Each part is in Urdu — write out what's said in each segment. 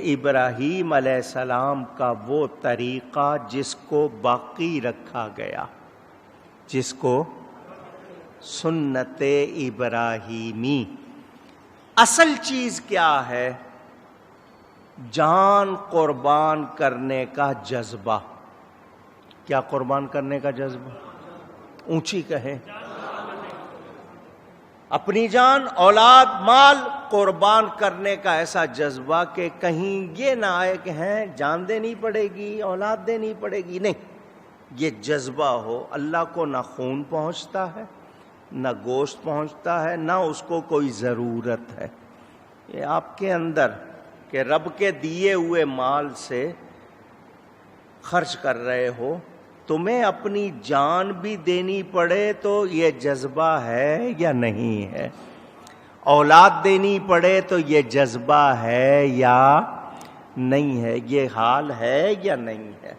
ابراہیم علیہ السلام کا وہ طریقہ جس کو باقی رکھا گیا، جس کو سنت ابراہیمی۔ اصل چیز کیا ہے؟ جان قربان کرنے کا جذبہ۔ کیا قربان کرنے کا جذبہ؟ اونچی کہیں۔ اپنی جان، اولاد، مال قربان کرنے کا ایسا جذبہ کہ کہیں یہ نہ آئے کہ ہیں جان دینی پڑے گی، اولاد دینی پڑے گی، نہیں، یہ جذبہ ہو۔ اللہ کو نہ خون پہنچتا ہے، نہ گوشت پہنچتا ہے، نہ اس کو کوئی ضرورت ہے۔ یہ آپ کے اندر کہ رب کے دیے ہوئے مال سے خرچ کر رہے ہو، تمہیں اپنی جان بھی دینی پڑے تو یہ جذبہ ہے یا نہیں ہے؟ اولاد دینی پڑے تو یہ جذبہ ہے یا نہیں ہے؟ یہ حال ہے یا نہیں ہے؟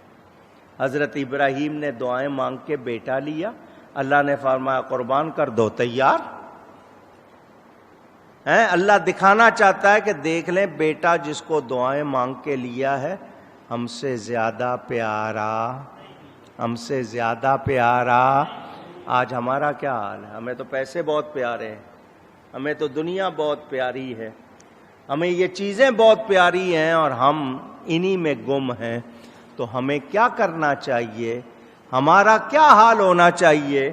حضرت ابراہیم نے دعائیں مانگ کے بیٹا لیا، اللہ نے فرمایا قربان کر دو، تیار ہیں؟ اللہ دکھانا چاہتا ہے کہ دیکھ لیں بیٹا جس کو دعائیں مانگ کے لیا ہے ہم سے زیادہ پیارا، ہم سے زیادہ پیارا۔ آج ہمارا کیا حال ہے؟ ہمیں تو پیسے بہت پیارے ہیں، ہمیں تو دنیا بہت پیاری ہے، ہمیں یہ چیزیں بہت پیاری ہیں اور ہم انہی میں گم ہیں۔ تو ہمیں کیا کرنا چاہیے؟ ہمارا کیا حال ہونا چاہیے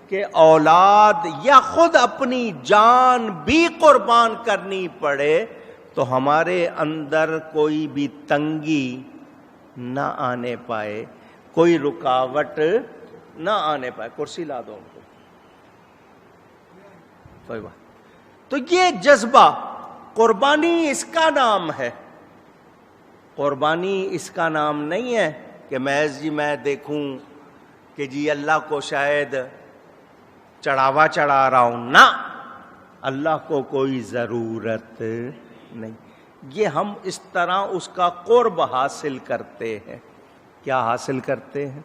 کہ اولاد یا خود اپنی جان بھی قربان کرنی پڑے تو ہمارے اندر کوئی بھی تنگی نہ آنے پائے، کوئی رکاوٹ نہ آنے پائے۔ کرسی لا دو ان کو، کوئی بات۔ تو یہ جذبہ قربانی اس کا نام ہے، قربانی اس کا نام نہیں ہے کہ محض جی میں دیکھوں کہ جی اللہ کو شاید چڑھاوا چڑھا رہا ہوں، نہ، اللہ کو کوئی ضرورت نہیں۔ یہ ہم اس طرح اس کا قرب حاصل کرتے ہیں۔ کیا حاصل کرتے ہیں؟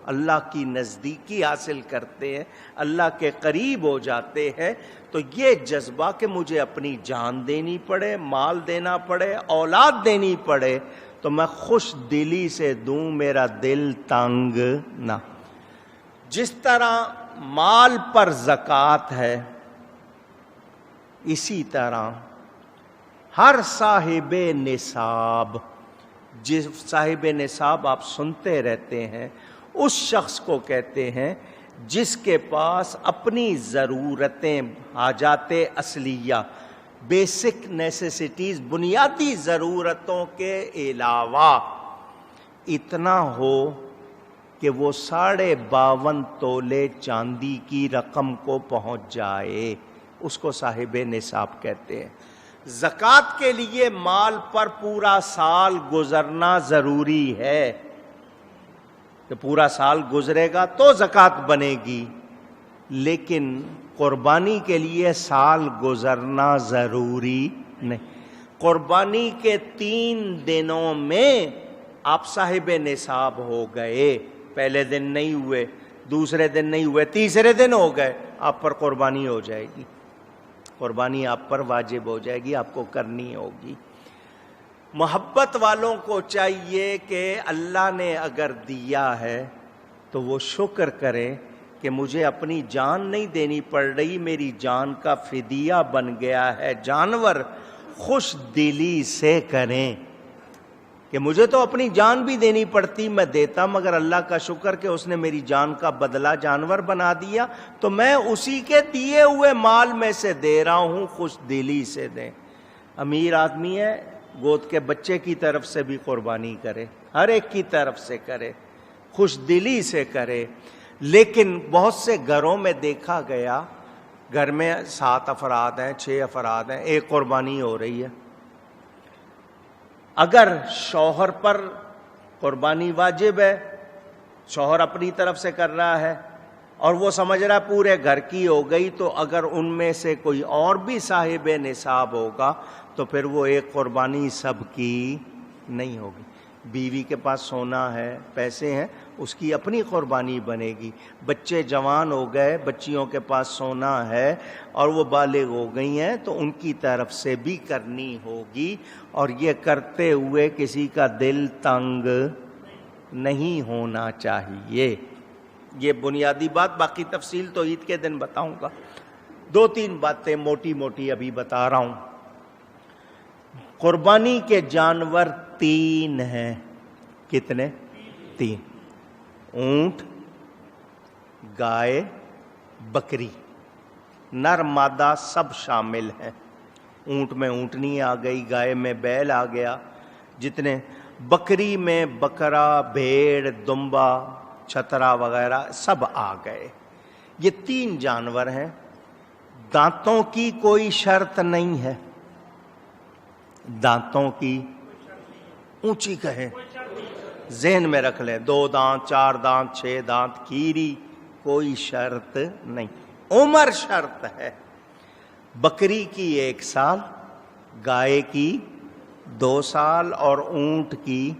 اللہ کی نزدیکی حاصل کرتے ہیں، اللہ کے قریب ہو جاتے ہیں۔ تو یہ جذبہ کہ مجھے اپنی جان دینی پڑے، مال دینا پڑے، اولاد دینی پڑے تو میں خوش دلی سے دوں، میرا دل تنگ نہ۔ جس طرح مال پر زکوٰۃ ہے، اسی طرح ہر صاحب نصاب، جس صاحب نصاب آپ سنتے رہتے ہیں، اس شخص کو کہتے ہیں جس کے پاس اپنی ضرورتیں، حاجات اصلیہ، بیسک نیسیسٹیز، بنیادی ضرورتوں کے علاوہ اتنا ہو کہ وہ 52.5 تولے چاندی کی رقم کو پہنچ جائے، اس کو صاحب نصاب کہتے ہیں۔ زکوٰۃ کے لیے مال پر پورا سال گزرنا ضروری ہے کہ پورا سال گزرے گا تو زکوٰۃ بنے گی، لیکن قربانی کے لیے سال گزرنا ضروری نہیں۔ قربانی کے 3 دنوں میں آپ صاحب نصاب ہو گئے، پہلے دن نہیں ہوئے، دوسرے دن نہیں ہوئے، تیسرے دن ہو گئے، آپ پر قربانی ہو جائے گی، قربانی آپ پر واجب ہو جائے گی، آپ کو کرنی ہوگی۔ محبت والوں کو چاہیے کہ اللہ نے اگر دیا ہے تو وہ شکر کریں کہ مجھے اپنی جان نہیں دینی پڑ رہی، میری جان کا فدیہ بن گیا ہے جانور۔ خوش دلی سے کریں کہ مجھے تو اپنی جان بھی دینی پڑتی، میں دیتا، مگر اللہ کا شکر کہ اس نے میری جان کا بدلہ جانور بنا دیا، تو میں اسی کے دیے ہوئے مال میں سے دے رہا ہوں، خوش دلی سے دیں۔ امیر آدمی ہے، گود کے بچے کی طرف سے بھی قربانی کرے، ہر ایک کی طرف سے کرے، خوش دلی سے کرے۔ لیکن بہت سے گھروں میں دیکھا گیا، گھر میں 7 افراد ہیں، 6 افراد ہیں، ایک قربانی ہو رہی ہے۔ اگر شوہر پر قربانی واجب ہے، شوہر اپنی طرف سے کر رہا ہے اور وہ سمجھ رہا ہے پورے گھر کی ہو گئی، تو اگر ان میں سے کوئی اور بھی صاحب نصاب ہوگا تو پھر وہ ایک قربانی سب کی نہیں ہوگی۔ بیوی کے پاس سونا ہے، پیسے ہیں، اس کی اپنی قربانی بنے گی۔ بچے جوان ہو گئے، بچیوں کے پاس سونا ہے اور وہ بالغ ہو گئی ہیں تو ان کی طرف سے بھی کرنی ہوگی، اور یہ کرتے ہوئے کسی کا دل تنگ نہیں ہونا چاہیے۔ یہ بنیادی بات، باقی تفصیل تو عید کے دن بتاؤں گا۔ 2-3 باتیں موٹی موٹی ابھی بتا رہا ہوں۔ قربانی کے جانور 3 ہیں۔ کتنے؟ 3۔ اونٹ، گائے، بکری، نر مادہ سب شامل ہیں۔ اونٹ میں اونٹنی آ گئی، گائے میں بیل آ گیا، جتنے، بکری میں بکرا، بھیڑ، دمبا، چھترا وغیرہ سب آ گئے۔ یہ 3 جانور ہیں۔ دانتوں کی کوئی شرط نہیں ہے، دانتوں کی اونچی کہیں، ذہن میں رکھ لیں، 2 دانت، 4 دانت، 6 دانت، کیری، کوئی شرط نہیں۔ عمر شرط ہے۔ بکری کی 1 سال، گائے کی 2 سال اور اونٹ کی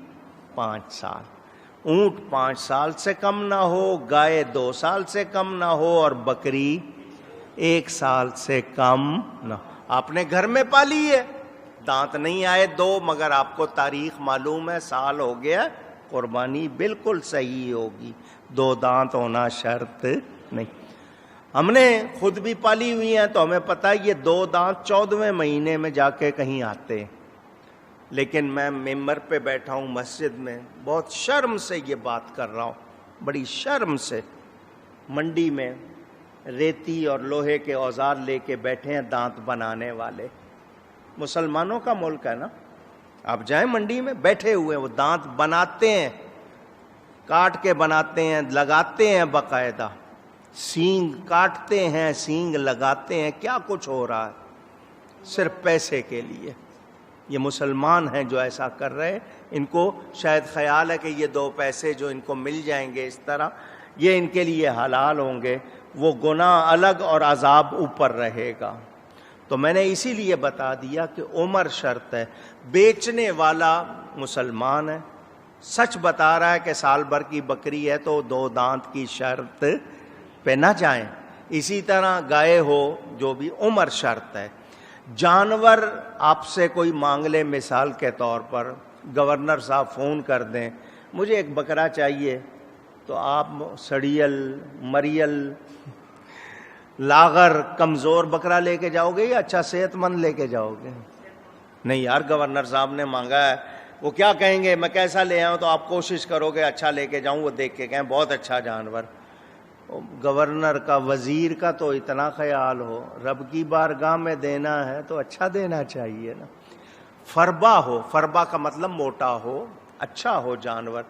5 سال۔ اونٹ 5 سال سے کم نہ ہو، گائے 2 سال سے کم نہ ہو، اور بکری 1 سال سے کم نہ ہو۔ آپ نے گھر میں پالی ہے، دانت نہیں آئے 2، مگر آپ کو تاریخ معلوم ہے، سال ہو گیا، قربانی بالکل صحیح ہوگی۔ 2 دانت ہونا شرط نہیں۔ ہم نے خود بھی پالی ہوئی ہیں تو ہمیں پتہ ہے یہ 2 دانت 14ویں مہینے میں جا کے کہیں آتے ہیں، لیکن میں ممبر پہ بیٹھا ہوں مسجد میں، بہت شرم سے یہ بات کر رہا ہوں، بڑی شرم سے۔ منڈی میں ریتی اور لوہے کے اوزار لے کے بیٹھے ہیں دانت بنانے والے، مسلمانوں کا ملک ہے نا، آپ جائیں منڈی میں، بیٹھے ہوئے وہ دانت بناتے ہیں، کاٹ کے بناتے ہیں، لگاتے ہیں باقاعدہ، سینگ کاٹتے ہیں، سینگ لگاتے ہیں، کیا کچھ ہو رہا ہے صرف پیسے کے لیے۔ یہ مسلمان ہیں جو ایسا کر رہے، ان کو شاید خیال ہے کہ یہ 2 پیسے جو ان کو مل جائیں گے اس طرح، یہ ان کے لیے حلال ہوں گے، وہ گناہ الگ اور عذاب اوپر رہے گا۔ تو میں نے اسی لیے بتا دیا کہ عمر شرط ہے۔ بیچنے والا مسلمان ہے، سچ بتا رہا ہے کہ سال بھر کی بکری ہے تو 2 دانت کی شرط پہ نہ جائیں۔ اسی طرح گائے ہو جو بھی، عمر شرط ہے۔ جانور آپ سے کوئی مانگ لے، مثال کے طور پر گورنر صاحب فون کر دیں مجھے ایک بکرا چاہیے، تو آپ سڑیل، مریل، لاغر، کمزور بکرا لے کے جاؤ گے یا اچھا صحت مند لے کے جاؤ گے؟ نہیں یار، گورنر صاحب نے مانگا ہے، وہ کیا کہیں گے میں کیسا لے آؤں، تو آپ کوشش کرو گے اچھا لے کے جاؤں، وہ دیکھ کے کہیں بہت اچھا جانور۔ گورنر کا، وزیر کا تو اتنا خیال ہو، رب کی بارگاہ میں دینا ہے تو اچھا دینا چاہیے نا۔ فربا ہو، فربا کا مطلب موٹا ہو، اچھا ہو جانور۔